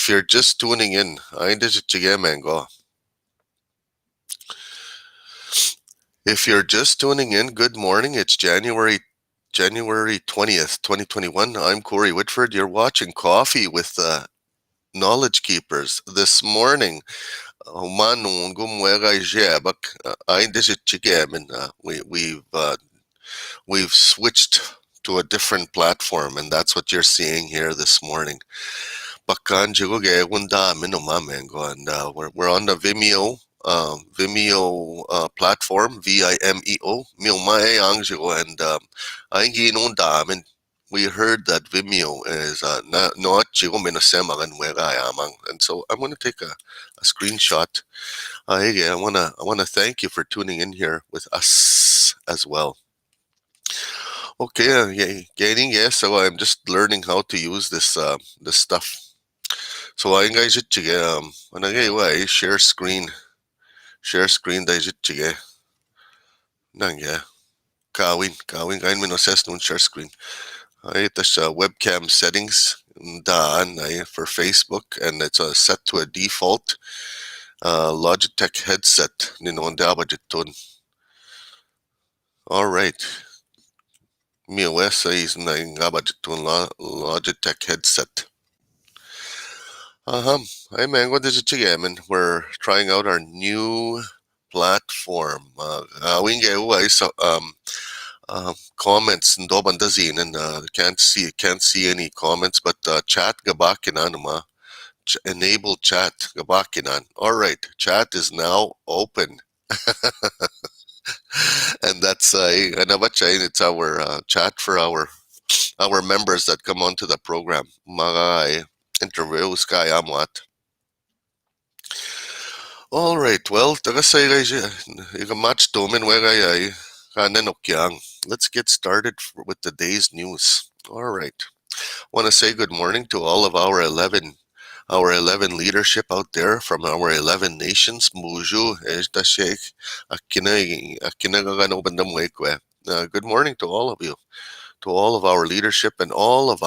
If you're just tuning in, ay digit Mango. If you're just tuning in, good morning. It's January 20th, 2021. I'm Corey Whitford. You're watching Coffee with the Knowledge Keepers. This morning, we've switched to a different platform, and that's what you're seeing here this morning. And we're on the Vimeo platform, VIMEO. And we heard that Vimeo is not chigo minasemagan yamang. And so I'm going to take a screenshot. I wanna thank you for tuning in here with us as well. Okay, so I'm just learning how to use this stuff. So I guys share screen dahil nangya kawin kain minoses nun share screen. Ay tas webcam settings daan for Facebook, and it's set to a default Logitech headset ninonda budgeton. All right. MiOS is na budgeton Logitech headset. Hey man, what is it again? We're trying out our new platform. Comments ndo bandazin, and can't see any comments, but chat gabakinan enable chat gabakinan. All right, chat is now open. And that's it's our chat for our members that come onto the program. Mga interviews kaya amwat. All right, well, let's get started with the day's news. All right. I want to say good morning to all of our 11 leadership out there from our 11 nations. Good morning to all of you, to all of our leadership and all of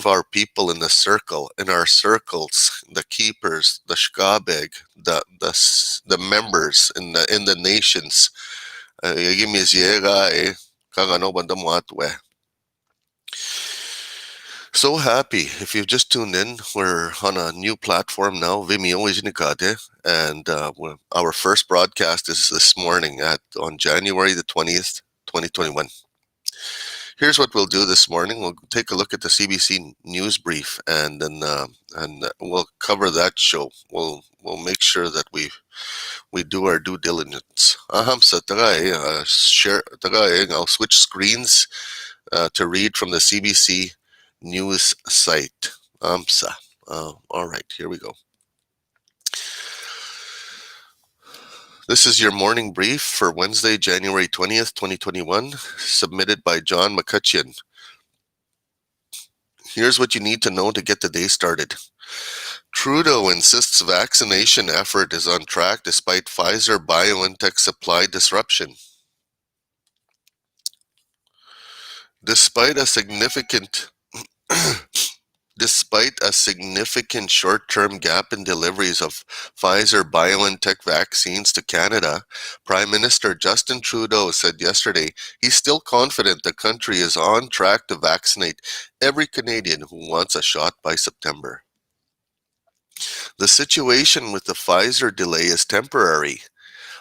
our people in our circles, the keepers, the shkabeg, the members in the nations. So happy. If you've just tuned in, we're on a new platform now, Vimeo Ijinikate, and our first broadcast is this morning on January the 20th, 2021. Here's what we'll do this morning. We'll take a look at the CBC News Brief, and then we'll cover that show. We'll make sure that we do our due diligence. I'll switch screens to read from the CBC News site. All right, here we go. This is your morning brief for Wednesday, January 20th, 2021, submitted by John McCutcheon. Here's what you need to know to get the day started. Trudeau insists vaccination effort is on track despite Pfizer-BioNTech supply disruption. Despite a significant short-term gap in deliveries of Pfizer-BioNTech vaccines to Canada, Prime Minister Justin Trudeau said yesterday he's still confident the country is on track to vaccinate every Canadian who wants a shot by September. The situation with the Pfizer delay is temporary.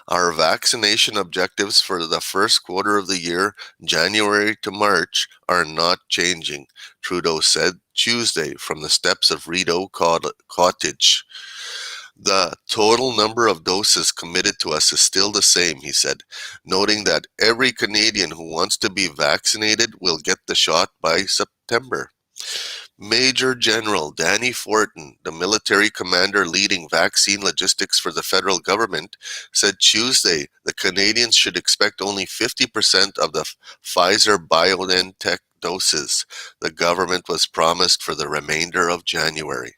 Our vaccination objectives for the first quarter of the year, January to March, are not changing, Trudeau said Tuesday from the steps of Rideau Cottage. The total number of doses committed to us is still the same, he said, noting that every Canadian who wants to be vaccinated will get the shot by September. Major General Danny Fortin, the military commander leading vaccine logistics for the federal government, said Tuesday the Canadians should expect only 50% of the Pfizer-BioNTech doses the government was promised for the remainder of January.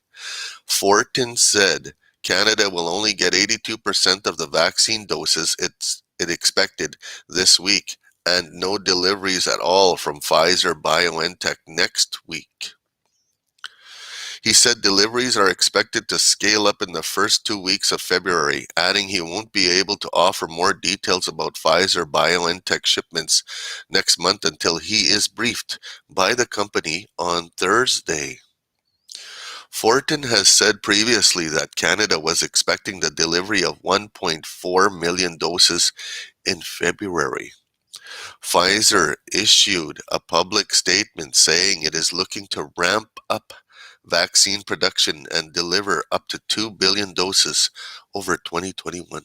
Fortin said Canada will only get 82% of the vaccine doses it expected this week, and no deliveries at all from Pfizer-BioNTech next week. He said deliveries are expected to scale up in the first 2 weeks of February, adding he won't be able to offer more details about Pfizer BioNTech shipments next month until he is briefed by the company on Thursday. Fortin has said previously that Canada was expecting the delivery of 1.4 million doses in February. Pfizer issued a public statement saying it is looking to ramp up vaccine production and deliver up to 2 billion doses over 2021.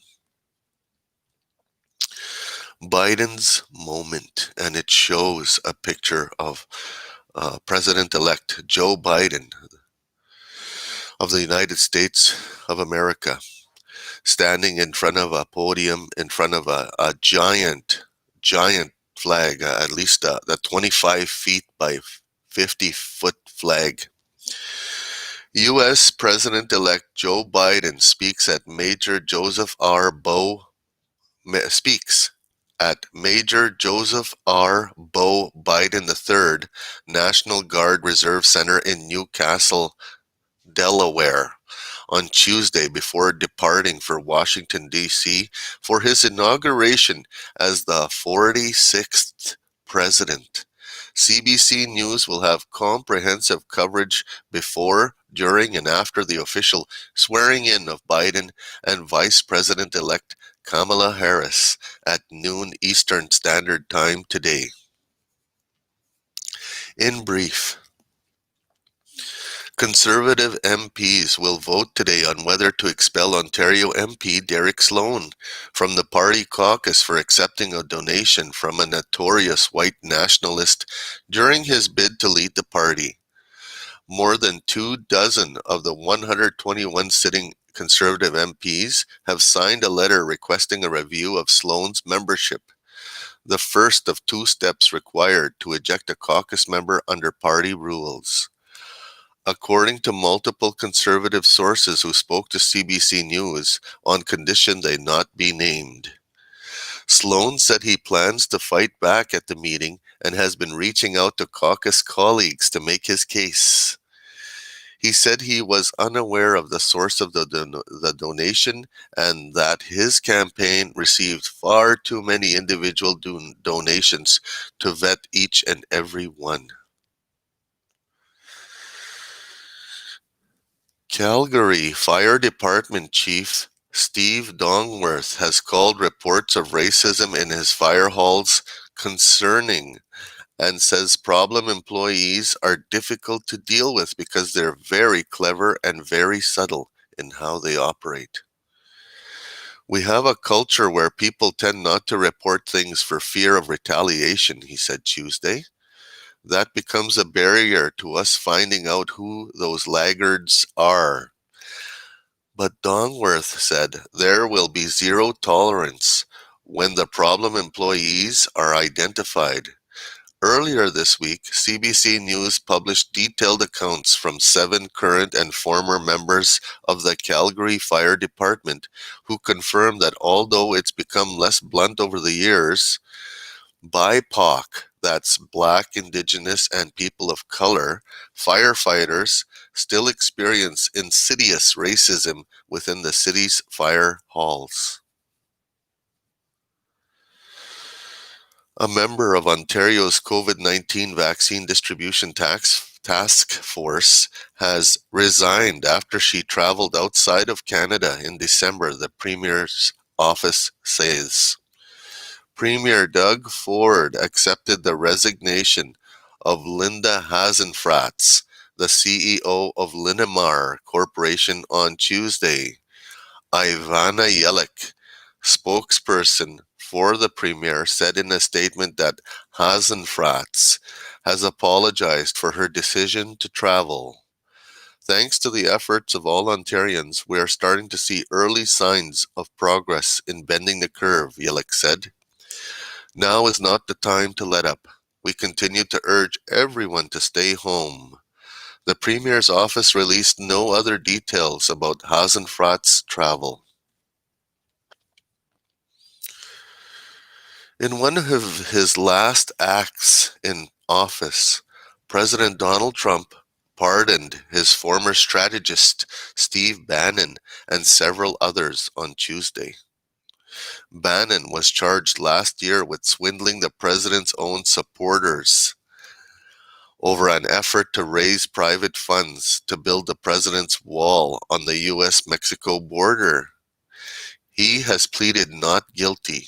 Biden's moment, and it shows a picture of President-elect Joe Biden of the United States of America standing in front of a podium, in front of a giant flag, at least the 25 feet by 50-foot flag. U.S. President-elect Joe Biden speaks at Major Joseph R. Biden III National Guard Reserve Center in Newcastle, Delaware, on Tuesday before departing for Washington, D.C. for his inauguration as the 46th president. CBC News will have comprehensive coverage before, during, and after the official swearing-in of Biden and Vice President-elect Kamala Harris at noon Eastern Standard Time today. In brief, Conservative MPs will vote today on whether to expel Ontario MP Derek Sloan from the party caucus for accepting a donation from a notorious white nationalist during his bid to lead the party. More than 24 of the 121 sitting Conservative MPs have signed a letter requesting a review of Sloan's membership, the first of two steps required to eject a caucus member under party rules. According to multiple Conservative sources who spoke to CBC News on condition they not be named, Sloan said he plans to fight back at the meeting and has been reaching out to caucus colleagues to make his case. He said he was unaware of the source of the donation and that his campaign received far too many individual donations to vet each and every one. Calgary Fire Department Chief Steve Dongworth has called reports of racism in his fire halls concerning and says problem employees are difficult to deal with because they're very clever and very subtle in how they operate. We have a culture where people tend not to report things for fear of retaliation, he said Tuesday. That becomes a barrier to us finding out who those laggards are. But Dongworth said there will be zero tolerance when the problem employees are identified. Earlier this week, CBC News published detailed accounts from 7 current and former members of the Calgary Fire Department who confirmed that although it's become less blunt over the years, BIPOC, that's Black, Indigenous, and people of color, firefighters still experience insidious racism within the city's fire halls. A member of Ontario's COVID-19 vaccine distribution task force has resigned after she traveled outside of Canada in December, the Premier's office says. Premier Doug Ford accepted the resignation of Linda Hasenfratz, the CEO of Linamar Corporation, on Tuesday. Ivana Yelik, spokesperson for the Premier, said in a statement that Hasenfratz has apologized for her decision to travel. Thanks to the efforts of all Ontarians, we are starting to see early signs of progress in bending the curve, Yelik said. Now is not the time to let up. We continue to urge everyone to stay home. The Premier's office released no other details about Hasenfratz's travel. In one of his last acts in office, President Donald Trump pardoned his former strategist, Steve Bannon, and several others on Tuesday. Bannon was charged last year with swindling the president's own supporters over an effort to raise private funds to build the president's wall on the US-Mexico border. He has pleaded not guilty.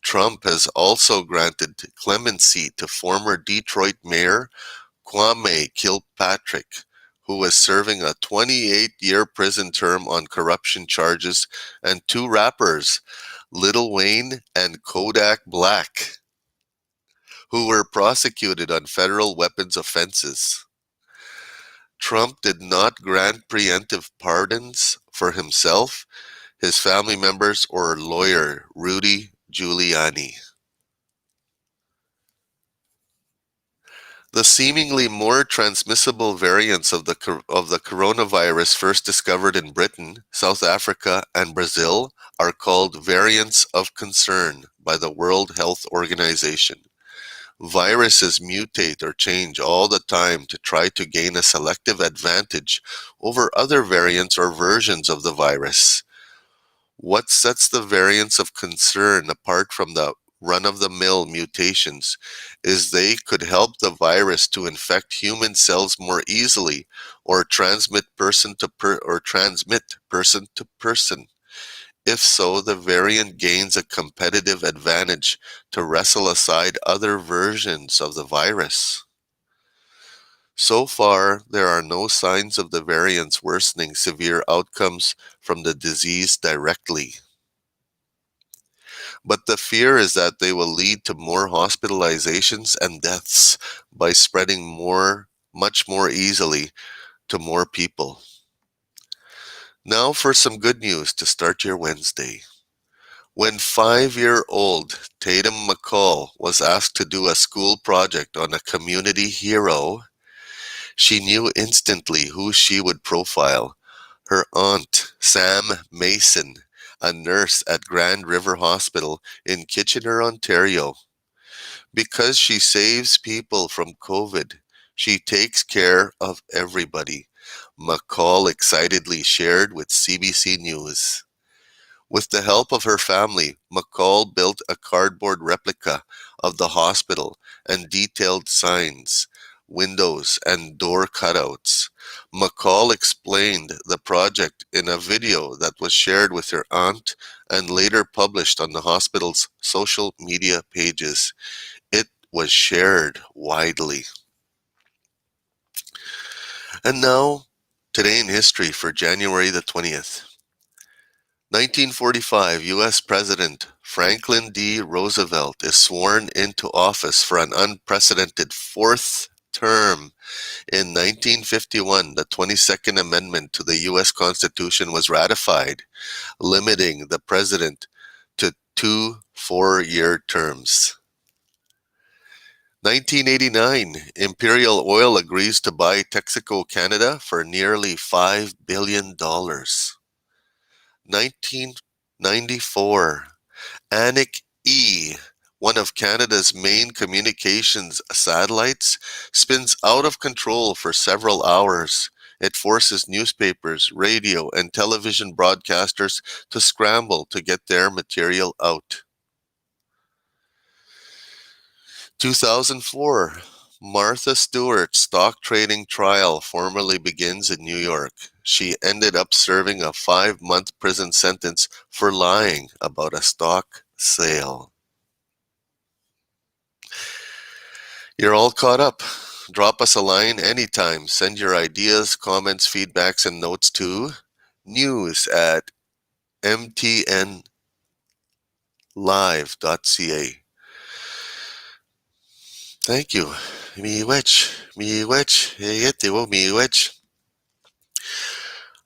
Trump has also granted clemency to former Detroit Mayor Kwame Kilpatrick, who was serving a 28-year prison term on corruption charges, and two rappers, Lil Wayne and Kodak Black, who were prosecuted on federal weapons offenses. Trump did not grant preemptive pardons for himself, his family members, or lawyer Rudy Giuliani. The seemingly more transmissible variants of the coronavirus first discovered in Britain, South Africa, and Brazil are called variants of concern by the World Health Organization. Viruses mutate or change all the time to try to gain a selective advantage over other variants or versions of the virus. What sets the variants of concern apart from the run-of-the-mill mutations is they could help the virus to infect human cells more easily or transmit person to person. If so, the variant gains a competitive advantage to wrestle aside other versions of the virus. So far, there are no signs of the variants worsening severe outcomes from the disease directly. But the fear is that they will lead to more hospitalizations and deaths by spreading much more easily to more people. Now for some good news to start your Wednesday. When 5-year-old Tatum McCall was asked to do a school project on a community hero, she knew instantly who she would profile: her aunt, Sam Mason, a nurse at Grand River Hospital in Kitchener, Ontario. Because she saves people from COVID, she takes care of everybody, McCall excitedly shared with CBC News. With the help of her family, McCall built a cardboard replica of the hospital and detailed signs, windows, and door cutouts. McCall explained the project in a video that was shared with her aunt and later published on the hospital's social media pages. It was shared widely. And now, today in history for January the 20th. 1945, U.S. President Franklin D. Roosevelt is sworn into office for an unprecedented fourth term. In 1951, the 22nd Amendment to the U.S. Constitution was ratified, limiting the president to 2 4-year terms. 1989, Imperial Oil agrees to buy Texaco Canada for nearly $5 billion. 1994, Anik E, one of Canada's main communications satellites, spins out of control for several hours. It forces newspapers, radio, and television broadcasters to scramble to get their material out. 2004, Martha Stewart's stock trading trial formally begins in New York. She ended up serving a 5-month prison sentence for lying about a stock sale. You're all caught up. Drop us a line anytime. Send your ideas, comments, feedbacks, and notes to news@mtnlive.ca. Thank you. Miigwech.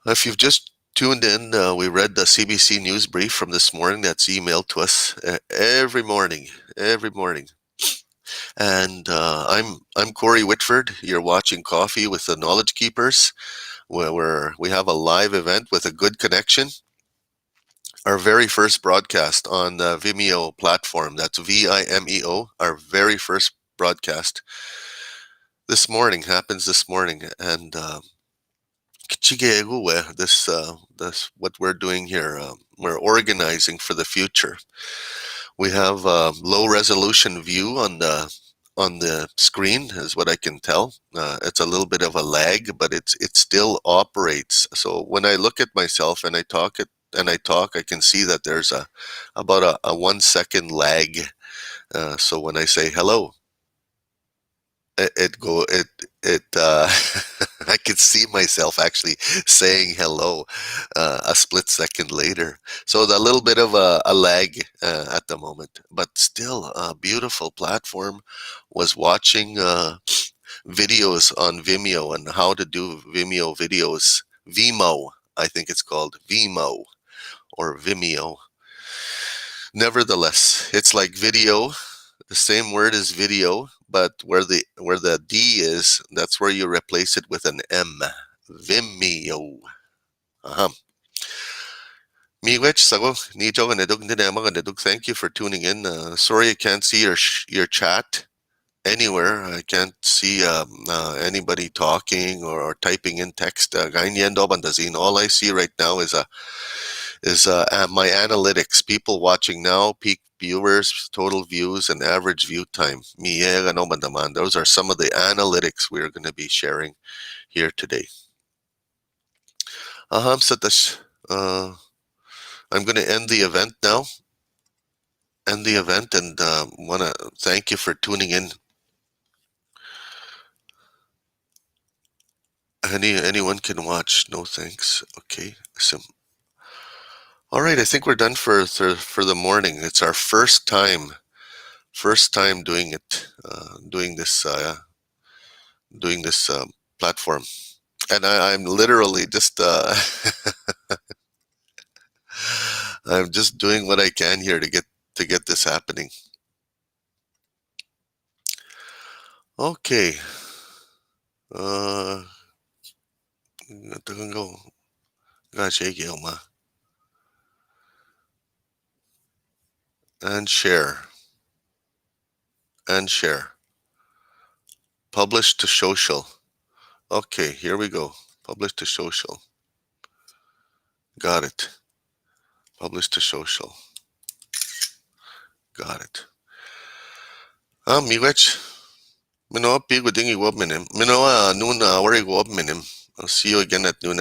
If you've just tuned in, we read the CBC News Brief from this morning that's emailed to us every morning. And I'm Corey Whitford. You're watching Coffee with the Knowledge Keepers, where we have a live event with a good connection. Our very first broadcast on the Vimeo platform, that's VIMEO, our very first broadcast. This morning happens this morning, and this what we're doing here. We're organizing for the future. We have a low resolution view on the screen, is what I can tell. It's a little bit of a lag, but it still operates. So when I look at myself and I talk, I can see that there's about a 1 second lag. So when I say hello, it go it I could see myself actually saying hello a split second later. So a little bit of a lag at the moment, but still a beautiful platform. Was watching videos on Vimeo and how to do Vimeo videos. Vimo, I think it's called Vimo or Vimeo. Nevertheless, it's like video, the same word as video, but where the D is, that's where you replace it with an M. Vimeo. Uh-huh. Miigwech sago ni joga nedug dinama nedug. Thank you for tuning in. Sorry I can't see your chat anywhere. I can't see anybody talking or typing in text. All I see right now is my analytics. People watching now, peak viewers, total views, and average view time. Those are some of the analytics we're going to be sharing here today. Satash. I'm going to end the event now. End the event, and want to thank you for tuning in. Anyone can watch. No thanks. Okay. All right. I think we're done for the morning. It's our first time doing it, doing this platform, and I'm literally just I'm just doing what I can here to get this happening. Okay. Uh, go. And share and share. Publish to social. Okay, here we go. Publish to social. Got it. Publish to social. Got it. Miigwech. Minoa pig with dingy wob minim. Minoa noon worry wob minim. I'll see you again at noon.